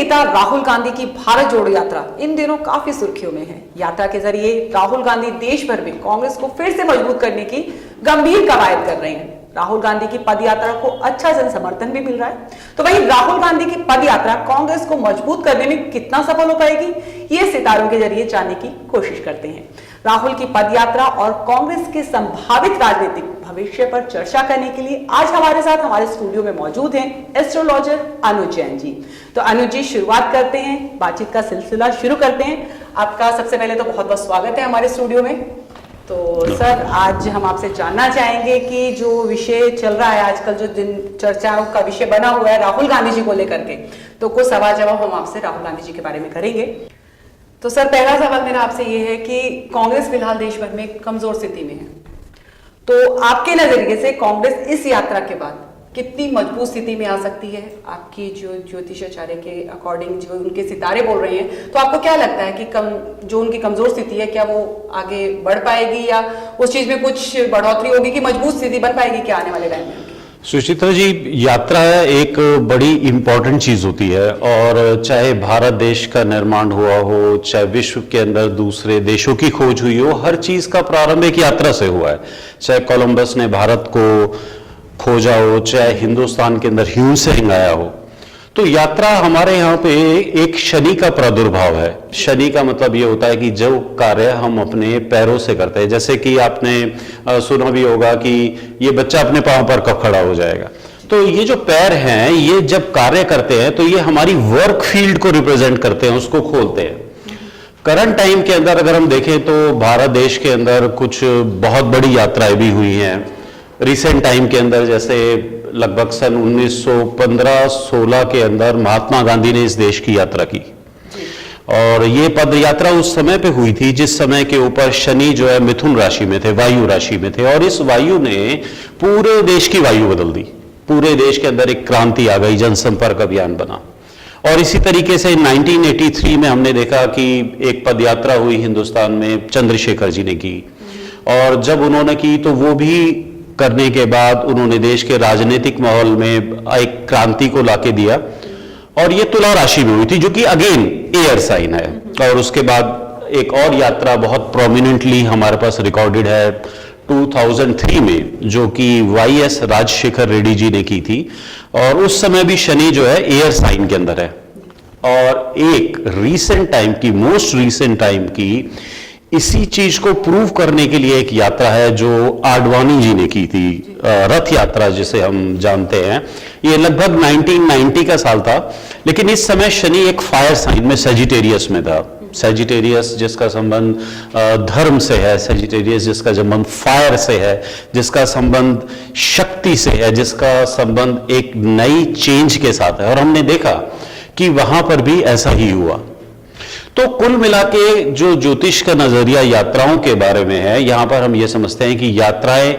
नेता राहुल गांधी की भारत जोड़ो यात्रा इन दिनों काफी सुर्खियों में है। यात्रा के जरिए राहुल गांधी देश भर में कांग्रेस को फिर से मजबूत करने की गंभीर कवायद कर रहे हैं। राहुल गांधी की पदयात्रा को अच्छा जन समर्थन भी मिल रहा है। तो वहीं राहुल गांधी की पदयात्रा कांग्रेस को मजबूत करने में कितना सफल हो पाएगी, ये सितारों के जरिए जानने की कोशिश करते हैं। राहुल की पदयात्रा और कांग्रेस के संभावित राजनीतिक भविष्य पर चर्चा करने के लिए आज हमारे साथ हमारे स्टूडियो में मौजूद हैं एस्ट्रोलॉजर अनुज जैन जी। तो अनुज जी, शुरुआत करते हैं, बातचीत का सिलसिला शुरू करते हैं। आपका सबसे पहले तो बहुत बहुत स्वागत है हमारे स्टूडियो में। तो सर, आज हम आपसे जानना चाहेंगे कि जो विषय चल रहा है आजकल, जो जिन चर्चाओं का विषय बना हुआ है राहुल गांधी जी को लेकर के, तो कुछ सवाल जवाब हम आपसे राहुल गांधी जी के बारे में करेंगे। तो सर, पहला सवाल मेरा आपसे ये है कि कांग्रेस फिलहाल देश भर में कमजोर स्थिति में है, तो आपके नजरिए से कांग्रेस इस यात्रा के बाद कितनी मजबूत स्थिति में आ सकती है? आपकी जो ज्योतिषाचार्य के अकॉर्डिंग जो उनके सितारे बोल रहे हैं, तो आपको क्या लगता है कि जो उनकी कमजोर स्थिति है, क्या वो आगे बढ़ पाएगी या उस चीज में कुछ बढ़ोतरी होगी कि मजबूत स्थिति बन पाएगी क्या आने वाले टाइम में? सुचित्रा जी, यात्रा एक बड़ी इंपॉर्टेंट चीज होती है, और चाहे भारत देश का निर्माण हुआ हो, चाहे विश्व के अंदर दूसरे देशों की खोज हुई हो, हर चीज का प्रारंभ एक यात्रा से हुआ है। चाहे कोलंबस ने भारत को खोजा हो, चाहे हिंदुस्तान के अंदर ह्यू सेंग आया हो। तो यात्रा हमारे यहाँ पे एक शनि का प्रादुर्भाव है। शनि का मतलब ये होता है कि जो कार्य हम अपने पैरों से करते हैं, जैसे कि आपने सुना भी होगा कि ये बच्चा अपने पांव पर कब खड़ा हो जाएगा। तो ये जो पैर हैं, ये जब कार्य करते हैं तो ये हमारी वर्क फील्ड को रिप्रेजेंट करते हैं, उसको खोलते हैं। करंट टाइम के अंदर अगर हम देखें तो भारत देश के अंदर कुछ बहुत बड़ी यात्राएं भी हुई हैं रिसेंट टाइम के अंदर। जैसे लगभग सन 1915-16 के अंदर महात्मा गांधी ने इस देश की यात्रा की, और ये पद यात्रा उस समय पे हुई थी जिस समय के ऊपर शनि जो है मिथुन राशि में थे, वायु राशि में थे, और इस वायु ने पूरे देश की वायु बदल दी। पूरे देश के अंदर एक क्रांति आ गई, जनसंपर्क अभियान बना। और इसी तरीके से 1983 में हमने देखा कि एक पद यात्रा हुई हिंदुस्तान में, चंद्रशेखर जी ने की, और जब उन्होंने की तो वो भी करने के बाद उन्होंने देश के राजनीतिक माहौल में एक क्रांति को लाके दिया, और ये तुला राशि में हुई थी, जो कि अगेन एयर साइन है। और उसके बाद एक और यात्रा बहुत प्रोमिनेंटली हमारे पास रिकॉर्डेड है 2003 में, जो कि वाईएस राजशेखर रेड्डी जी ने की थी, और उस समय भी शनि जो है एयर साइन के अंदर है। और एक रीसेंट टाइम की, मोस्ट रीसेंट टाइम की इसी चीज को प्रूव करने के लिए एक यात्रा है जो आडवाणी जी ने की थी, रथ यात्रा जिसे हम जानते हैं। ये लगभग 1990 का साल था, लेकिन इस समय शनि एक फायर साइन में सजिटेरियस में था। सजिटेरियस जिसका संबंध धर्म से है, सजिटेरियस जिसका संबंध फायर से है, जिसका संबंध शक्ति से है, जिसका संबंध एक नई चेंज के साथ है। और हमने देखा कि वहां पर भी ऐसा ही हुआ। तो कुल मिला के जो ज्योतिष का नजरिया यात्राओं के बारे में है, यहां पर हम ये समझते हैं कि यात्राएं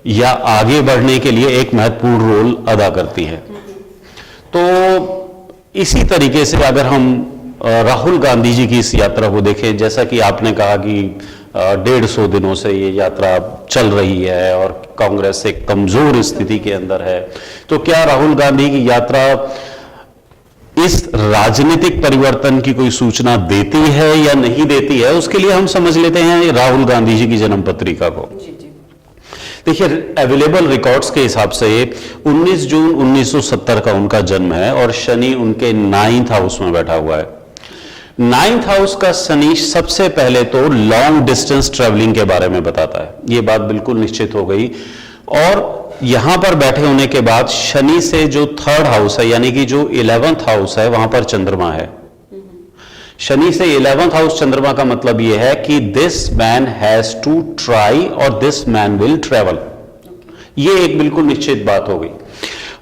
या आगे बढ़ने के लिए एक महत्वपूर्ण रोल अदा करती है। तो इसी तरीके से अगर हम राहुल गांधी जी की इस यात्रा को देखें, जैसा कि आपने कहा कि 150 दिनों से ये यात्रा चल रही है और कांग्रेस एक कमजोर स्थिति के अंदर है, तो क्या राहुल गांधी की यात्रा इस राजनीतिक परिवर्तन की कोई सूचना देती है या नहीं देती है? उसके लिए हम समझ लेते हैं राहुल गांधी जी की जन्म पत्रिका को। देखिए, अवेलेबल रिकॉर्ड्स के हिसाब से 19 जून 1970 का उनका जन्म है, और शनि उनके 9th हाउस में बैठा हुआ है। 9th हाउस का शनि सबसे पहले तो लॉन्ग डिस्टेंस ट्रेवलिंग के बारे में बताता है, ये बात बिल्कुल निश्चित हो गई। और यहां पर बैठे होने के बाद शनि से जो 3rd हाउस है, यानी कि जो 11th हाउस है, वहां पर चंद्रमा है। शनि से 11th हाउस चंद्रमा का मतलब यह है कि this man has to try और दिस मैन विल ट्रेवल। ये एक बिल्कुल निश्चित बात हो गई।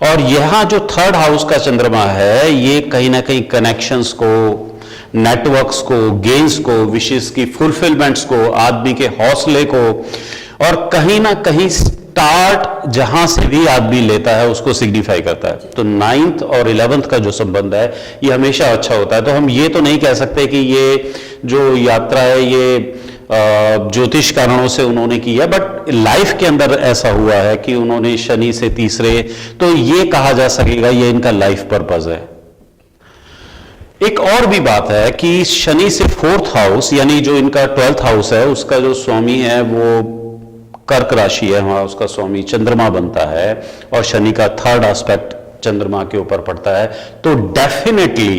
और यहां जो 3rd हाउस का चंद्रमा है, ये कहीं ना कहीं कनेक्शंस को, नेटवर्क्स को, गेन्स को, विशेष की फुलफिलमेंट्स को, आदमी के हौसले को, और कहीं ना कहीं स्टार्ट जहां से भी आदमी लेता है उसको सिग्निफाई करता है। तो 9th और 11th का जो संबंध है ये हमेशा अच्छा होता है। तो हम ये तो नहीं कह सकते कि ये जो यात्रा है ये ज्योतिष कारणों से उन्होंने की है, बट लाइफ के अंदर ऐसा हुआ है कि उन्होंने शनि से तीसरे, तो ये कहा जा सकेगा ये इनका लाइफ पर्पस है। एक और भी बात है कि शनि से 4th हाउस यानी जो इनका 12th हाउस है उसका जो स्वामी है वो कर्क राशि है, वहां उसका स्वामी चंद्रमा बनता है और शनि का 3rd एस्पेक्ट चंद्रमा के ऊपर पड़ता है। तो definitely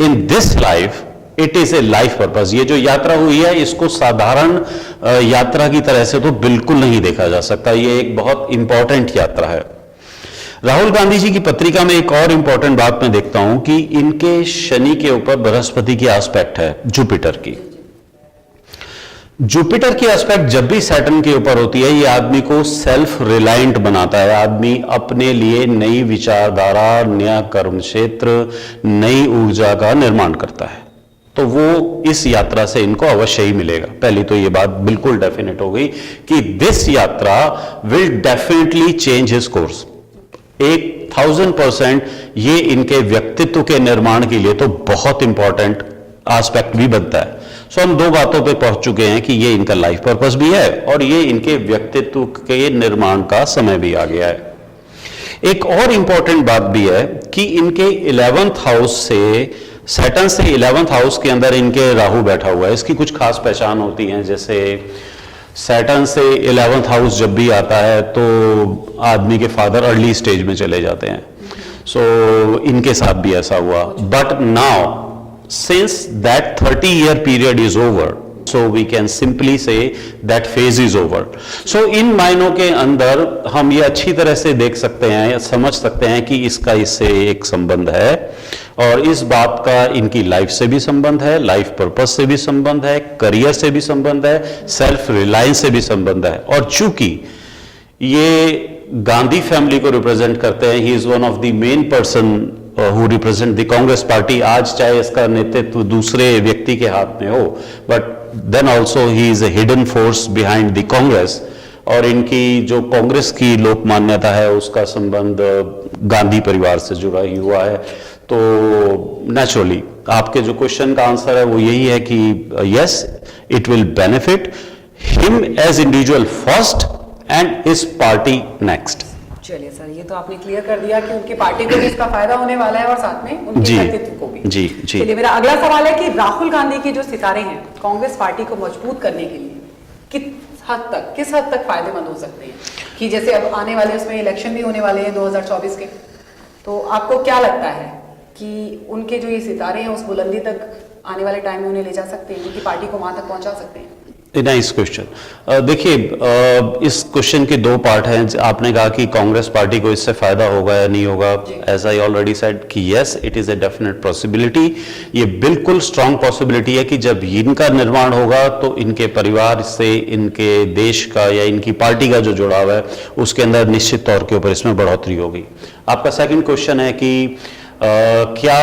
in this life it is a life purpose. ये जो यात्रा हुई है इसको साधारण यात्रा की तरह से तो बिल्कुल नहीं देखा जा सकता, ये एक बहुत इंपॉर्टेंट यात्रा है। राहुल गांधी जी की पत्रिका में एक और इंपॉर्टेंट बात मैं देखता हूं कि इनके शनि के ऊपर बृहस्पति की एस्पेक्ट है, जुपिटर की। जुपिटर की एस्पेक्ट जब भी सैटर्न के ऊपर होती है ये आदमी को सेल्फ रिलायंट बनाता है। आदमी अपने लिए नई विचारधारा, नया कर्म क्षेत्र, नई ऊर्जा का निर्माण करता है, तो वो इस यात्रा से इनको अवश्य ही मिलेगा। पहली तो ये बात बिल्कुल डेफिनेट हो गई कि दिस यात्रा will definitely change his course. 1000% ये इनके व्यक्तित्व के निर्माण के लिए तो बहुत इंपॉर्टेंट एस्पेक्ट भी बनता है। सो हम दो बातों पे पहुंच चुके हैं कि ये इनका लाइफ पर्पस भी है और ये इनके व्यक्तित्व के निर्माण का समय भी आ गया है। एक और इंपॉर्टेंट बात भी है कि इनके 11th हाउस से, सैटर्न से 11th हाउस के अंदर इनके राहु बैठा हुआ है। इसकी कुछ खास पहचान होती है, जैसे सैटर्न से 11th हाउस जब भी आता है तो आदमी के फादर अर्ली स्टेज में चले जाते हैं। सो इनके साथ भी ऐसा हुआ। But now since that 30-year period is over, so we can simply say that phase is over. So इन मायनों के अंदर हम ये अच्छी तरह से देख सकते हैं या समझ सकते हैं कि इसका इससे एक संबंध है और इस बात का इनकी लाइफ से भी संबंध है, लाइफ पर्पस से भी संबंध है, करियर से भी संबंध है, सेल्फ रिलायंस से भी संबंध है। और चूंकि ये गांधी फैमिली को रिप्रेजेंट करते हैं, he is one of the main person who represent the Congress party. आज चाहे इसका नेतृत्व दूसरे व्यक्ति के हाथ में हो, but then also he is a hidden force behind the Congress. और इनकी जो कांग्रेस की लोक मान्यता है उसका संबंध गांधी परिवार से जुड़ा ही हुआ है। तो नेचुरली आपके जो क्वेश्चन का आंसर है वो यही है कि yes, it will benefit him as individual first and his party next. चलिए सर, ये तो आपने क्लियर कर दिया कि उनकी पार्टी को भी इसका फायदा होने वाला है और साथ में उनके व्यक्तित्व को भी। जी जी। चलिए, मेरा अगला सवाल है कि राहुल गांधी के जो सितारे हैं कांग्रेस पार्टी को मजबूत करने के लिए किस हद तक फायदेमंद हो सकते हैं? कि जैसे अब आने वाले उसमें इलेक्शन भी होने वाले हैं 2024 के, तो आपको क्या लगता है कि उनके जो ये सितारे हैं उस बुलंदी तक आने वाले टाइम में उन्हें ले जा सकते हैं, उनकी पार्टी को वहां तक पहुंचा सकते हैं? Nice question. देखिए, इस क्वेश्चन के दो पार्ट हैं। आपने कहा कि कांग्रेस पार्टी को इससे फायदा होगा या नहीं होगा। एज आई ऑलरेडी सेड कि yes, it is a definite possibility. ये बिल्कुल स्ट्रांग पॉसिबिलिटी है कि जब इनका निर्माण होगा तो इनके परिवार से, इनके देश का या इनकी पार्टी का जो जुड़ाव है उसके अंदर निश्चित तौर के ऊपर इसमें बढ़ोतरी होगी। आपका सेकंड क्वेश्चन है कि क्या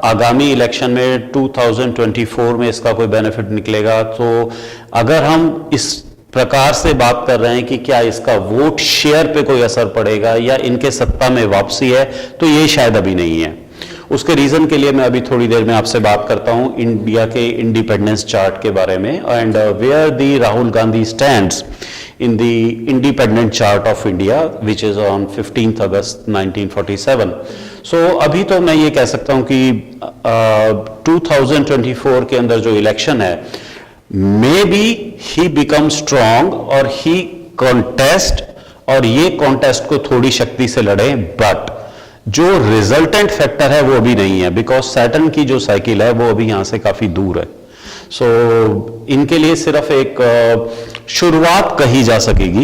आगामी इलेक्शन में 2024 में इसका कोई बेनिफिट निकलेगा? तो अगर हम इस प्रकार से बात कर रहे हैं कि क्या इसका वोट शेयर पे कोई असर पड़ेगा या इनके सत्ता में वापसी है, तो ये शायद अभी नहीं है। उसके रीजन के लिए मैं अभी थोड़ी देर में आपसे बात करता हूं इंडिया के इंडिपेंडेंस चार्ट के बारे में and where the Rahul Gandhi stands in the independent chart of India which is on 15th August 1947. So अभी तो मैं ये कह सकता हूं कि 2024 के अंदर जो इलेक्शन है, may be he become strong और ही कॉन्टेस्ट, और ये कॉन्टेस्ट को थोड़ी शक्ति से लड़े, बट जो रिजल्टेंट फैक्टर है वो अभी नहीं है, बिकॉज सैटर्न की जो साइकिल है वो अभी यहां से काफी दूर है। सो इनके लिए सिर्फ एक शुरुआत कही जा सकेगी,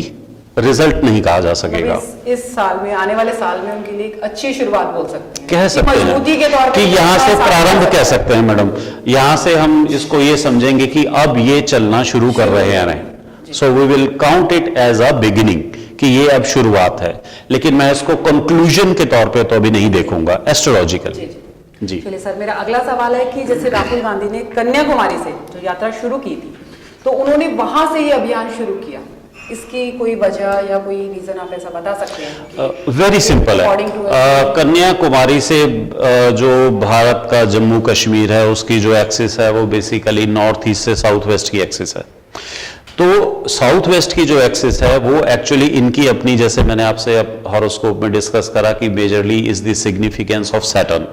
रिजल्ट नहीं कहा जा सकेगा। इस साल में, आने वाले साल में उनके लिए एक अच्छी शुरुआत बोल सकते हैं, कह सकते हैं मजबूती के तौर पे कि यहां से प्रारंभ कह सकते हैं मैडम। यहां से हम इसको ये समझेंगे कि अब ये चलना शुरू कर रहे हैं। So we will count it as a beginning, कि ये अब शुरुआत है, लेकिन मैं इसको कंक्लूजन के तौर पे तो अभी नहीं देखूंगा एस्ट्रोलॉजिकल। जी चलिए सर, मेरा अगला सवाल है कि जैसे राहुल गांधी ने कन्याकुमारी से जो यात्रा शुरू की थी, तो उन्होंने वहां से ये अभियान शुरू किया, इसकी कोई वजह या कोई रीजन आप ऐसा बता सकते हैं? वेरी सिंपल है। कन्याकुमारी से जो भारत का जम्मू कश्मीर है उसकी जो एक्सिस है वो बेसिकली नॉर्थ ईस्ट से साउथ वेस्ट की एक्सिस है। तो साउथ वेस्ट की जो एक्सिस है वो एक्चुअली इनकी अपनी, जैसे मैंने आपसे हॉरोस्कोप में डिस्कस करा कि majorly is the significance of Saturn.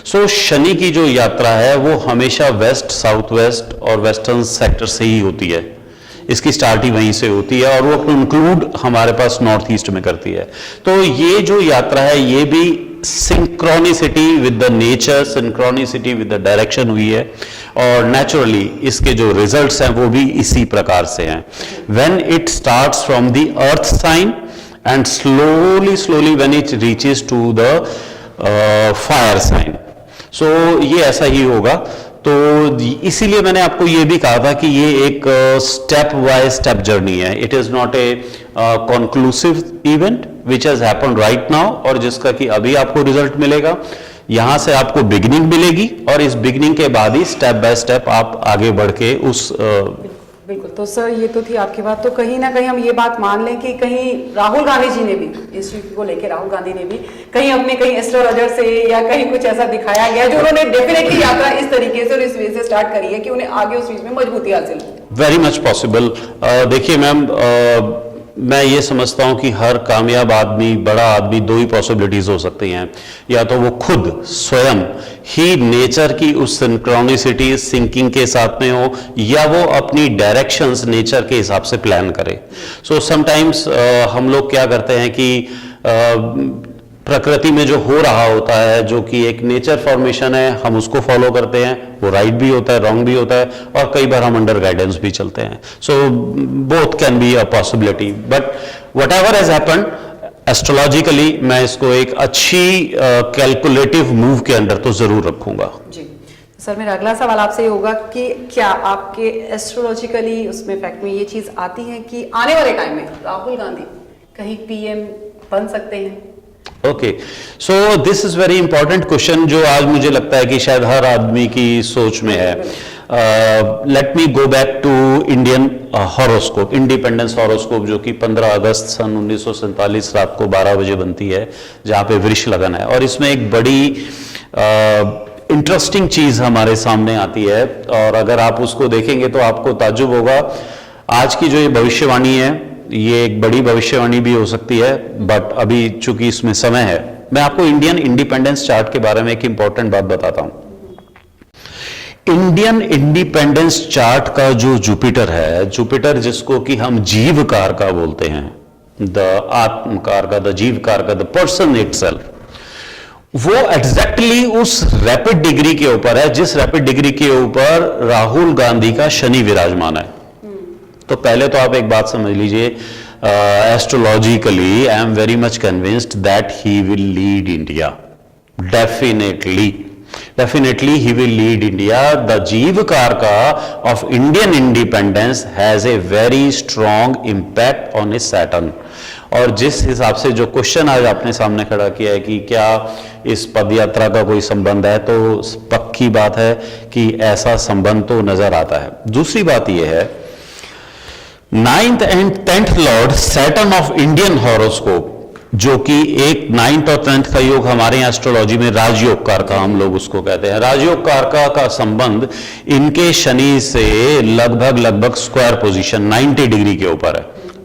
So Shani की जो यात्रा है वो हमेशा वेस्ट, साउथ वेस्ट और वेस्टर्न सेक्टर से ही होती है। इसकी स्टार्ट ही वहीं से होती है और वो कंक्लूड हमारे पास नॉर्थ ईस्ट में करती है। तो ये जो यात्रा है ये भी synchronicity with the nature, synchronicity with the direction हुई है और नेचुरली इसके जो रिजल्ट्स हैं वो भी इसी प्रकार से हैं। When it starts from the earth sign and slowly when it reaches to the fire sign, so ये ऐसा ही होगा। तो इसीलिए मैंने आपको ये भी कहा था कि ये एक स्टेप बाय स्टेप जर्नी है। It is not a conclusive event which has happened right now और जिसका कि अभी आपको रिजल्ट मिलेगा। यहां से आपको बिगिनिंग मिलेगी और इस बिगिनिंग के बाद ही स्टेप बाय स्टेप आप आगे बढ़ के उस बिल्कुल। तो सर ये तो थी आपकी बात, तो कहीं ना कहीं हम ये बात मान लें कि कहीं राहुल गांधी जी ने भी इस चीज को लेकर, राहुल गांधी ने भी कहीं अपने कहीं एस्ट्रोलॉजर से या कहीं कुछ ऐसा दिखाया गया जो उन्होंने डेफिनेटली यात्रा इस तरीके से और इस वे से स्टार्ट करी है कि उन्हें आगे उस चीज में मजबूती हासिल हो। Very much possible. देखिए मैम, मैं ये समझता हूं कि हर कामयाब आदमी, बड़ा आदमी, दो ही पॉसिबिलिटीज हो सकती हैं। या तो वो खुद स्वयं ही नेचर की उस सिंक्रोनिसिटी सिंकिंग के साथ में हो या वो अपनी डायरेक्शंस नेचर के हिसाब से प्लान करे। सो समटाइम्स हम लोग क्या करते हैं कि प्रकृति में जो हो रहा होता है, जो कि एक नेचर फॉर्मेशन है, हम उसको फॉलो करते हैं। वो राइट भी होता है, रॉन्ग भी होता है और कई बार हम अंडर गाइडेंस भी चलते हैं। So both can be a possibility, but whatever has happened astrologically मैं इसको एक अच्छी कैलकुलेटिव मूव के अंदर तो जरूर रखूंगा। जी सर, मेरा अगला सवाल आपसे ये होगा कि क्या आपके एस्ट्रोलॉजिकली उसमें फैक्ट में ये चीज आती है कि आने वाले टाइम में राहुल गांधी कहीं पीएम बन सकते हैं? Okay, so this is very important question जो आज मुझे लगता है कि शायद हर आदमी की सोच में है। Let me go back to Indian horoscope, independence horoscope, जो कि 15 अगस्त सन 1947 रात को 12 बजे बनती है, जहां पे वृष लगन है। और इसमें एक बड़ी इंटरेस्टिंग चीज हमारे सामने आती है और अगर आप उसको देखेंगे तो आपको ताज्जुब होगा। आज की जो ये भविष्यवाणी है ये एक बड़ी भविष्यवाणी भी हो सकती है, बट अभी चूंकि इसमें समय है, मैं आपको इंडियन इंडिपेंडेंस चार्ट के बारे में एक इंपॉर्टेंट बात बताता हूं। इंडियन इंडिपेंडेंस चार्ट का जो जुपिटर है, जुपिटर जिसको कि हम जीव कारका बोलते हैं, द आत्म कारका, द जीव कारका, द पर्सन इटसेल्फ, वो एग्जैक्टली उस रैपिड डिग्री के ऊपर है जिस रैपिड डिग्री के ऊपर राहुल गांधी का शनि विराजमान है। तो पहले तो आप एक बात समझ लीजिए, astrologically I am very much convinced that he will lead India, definitely he will lead India. The जीव कारका of Indian independence has a very strong impact on A Saturn. और जिस हिसाब से जो क्वेश्चन आज आपने सामने खड़ा किया है कि क्या इस पद यात्रा का कोई संबंध है, तो पक्की बात है कि ऐसा संबंध तो नजर आता है। दूसरी बात यह है, 9th and 10th Lord Saturn of Indian horoscope, जो कि एक 9th और 10th का योग हमारे यहाँ एस्ट्रोलॉजी में राजयोग कारका हम लोग उसको कहते हैं। राजयोग कारका का संबंध इनके शनि से लगभग स्क्वायर पोजीशन 90 डिग्री के ऊपर है।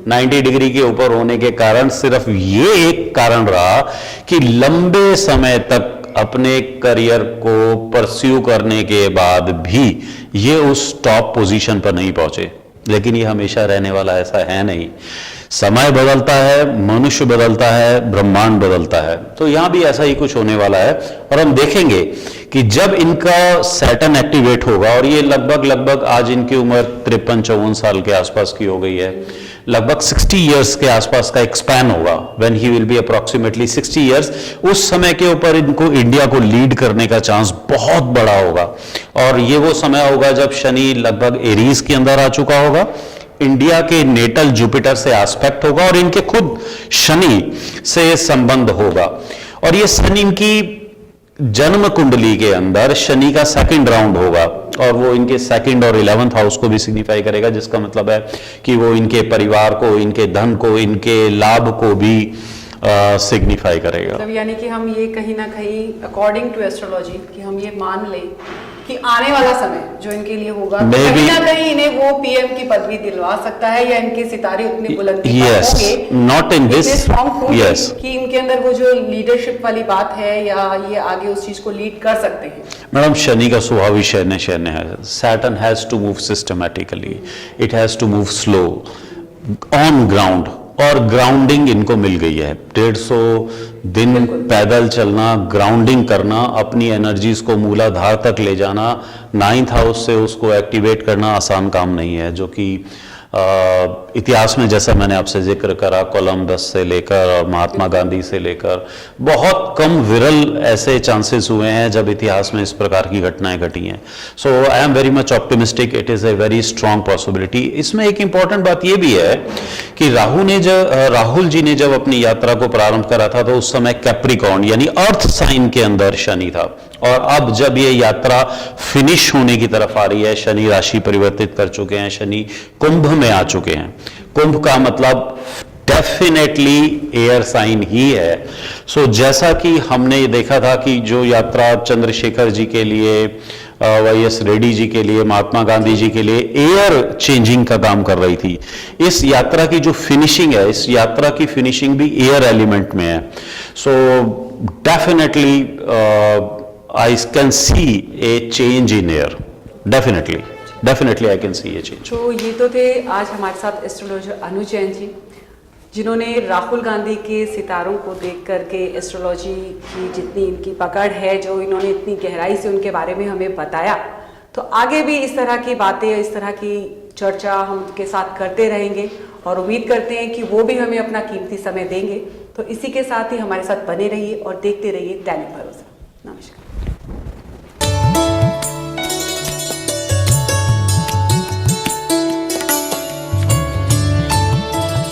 90 डिग्री के ऊपर होने के कारण सिर्फ ये एक कारण रहा कि लंबे समय तक अपने करियर को परस्यू करने के बाद भी ये उस टॉप पोजीशन पर नहीं पहुंचे। लेकिन ये हमेशा रहने वाला ऐसा है नहीं। समय बदलता है, मनुष्य बदलता है, ब्रह्मांड बदलता है। तो यहां भी ऐसा ही कुछ होने वाला है और हम देखेंगे कि जब इनका सैटर्न एक्टिवेट होगा, और ये लगभग आज इनकी उम्र 53-54 साल के आसपास की हो गई है, लगभग 60 इयर्स के आसपास का एक स्पैन होगा, when he will be approximately 60 years. उस समय के ऊपर इनको इंडिया को लीड करने का चांस बहुत बड़ा होगा। और ये वो समय होगा जब शनि लगभग एरीज के अंदर आ चुका होगा, इंडिया के नेटल जुपिटर से एस्पेक्ट होगा और इनके खुद शनि से संबंध होगा। और ये शनि की जन्म कुंडली के अंदर शनि का सेकंड राउंड होगा और वो इनके सेकंड और 11th हाउस को भी सिग्निफाई करेगा, जिसका मतलब है कि वो इनके परिवार को, इनके धन को, इनके लाभ को भी सिग्निफाई करेगा। मतलब यानी कि हम ये कहीं ना कहीं अकॉर्डिंग टू एस्ट्रोलॉजी कि हम ये मान लें कि आने वाला समय जो इनके लिए होगा Maybe- कहीं ना कहीं इन्हें वो पीएम की पदवी दिलवा सकता है, या इनके सितारे उतने बुलंदी पर Yes, होंगे, not in this- इतने strong होंगे yes. कि इनके अंदर वो जो लीडरशिप वाली बात है, या ये आगे उस चीज को लीड कर सकते हैं। मैडम, शनि का स्वभाव ही शनि है। Saturn has to move systematically, it has to move slow on ground, और ग्राउंडिंग इनको मिल गई है। 150 दिन पैदल चलना, ग्राउंडिंग करना, अपनी एनर्जीज को मूलाधार तक ले जाना, 9th हाउस से उसको एक्टिवेट करना आसान काम नहीं है, जो कि इतिहास में जैसा मैंने आपसे जिक्र करा, कोलंबस से लेकर और महात्मा गांधी से लेकर बहुत कम विरल ऐसे चांसेस हुए हैं जब इतिहास में इस प्रकार की घटनाएं घटी हैं। So I am very much optimistic, it is a very strong possibility. इसमें एक इंपॉर्टेंट बात यह भी है कि राहुल जी ने जब अपनी यात्रा को प्रारंभ करा था तो उस समय कैप्रिकॉर्न यानी अर्थ साइन के अंदर शनि था, और अब जब ये यात्रा फिनिश होने की तरफ आ रही है, शनि राशि परिवर्तित कर चुके हैं, शनि कुंभ में आ चुके हैं। कुंभ का मतलब डेफिनेटली एयर साइन ही है। सो जैसा कि हमने ये देखा था कि जो यात्रा चंद्रशेखर जी के लिए, वाईएस रेड्डी जी के लिए, महात्मा गांधी जी के लिए एयर चेंजिंग का काम कर रही थी, इस यात्रा की जो फिनिशिंग है, इस यात्रा की फिनिशिंग भी एयर एलिमेंट में है। So definitely I can see a change in air. Definitely I can see a change. तो ये तो थे आज हमारे साथ एस्ट्रोलॉजर अनुज जैन जी, जिन्होंने राहुल गांधी के सितारों को देख करके एस्ट्रोलॉजी की जितनी इनकी पकड़ है, जो इन्होंने इतनी गहराई से उनके बारे में हमें बताया। तो आगे भी इस तरह की बातें, इस तरह की चर्चा हम उनके साथ करते रहेंगे, और उम्मीद करते हैं कि वो भी हमें अपना कीमती समय देंगे। तो इसी के साथ ही हमारे साथ बने रहिए और देखते रहिए दैनिक भरोसा। नमस्कार।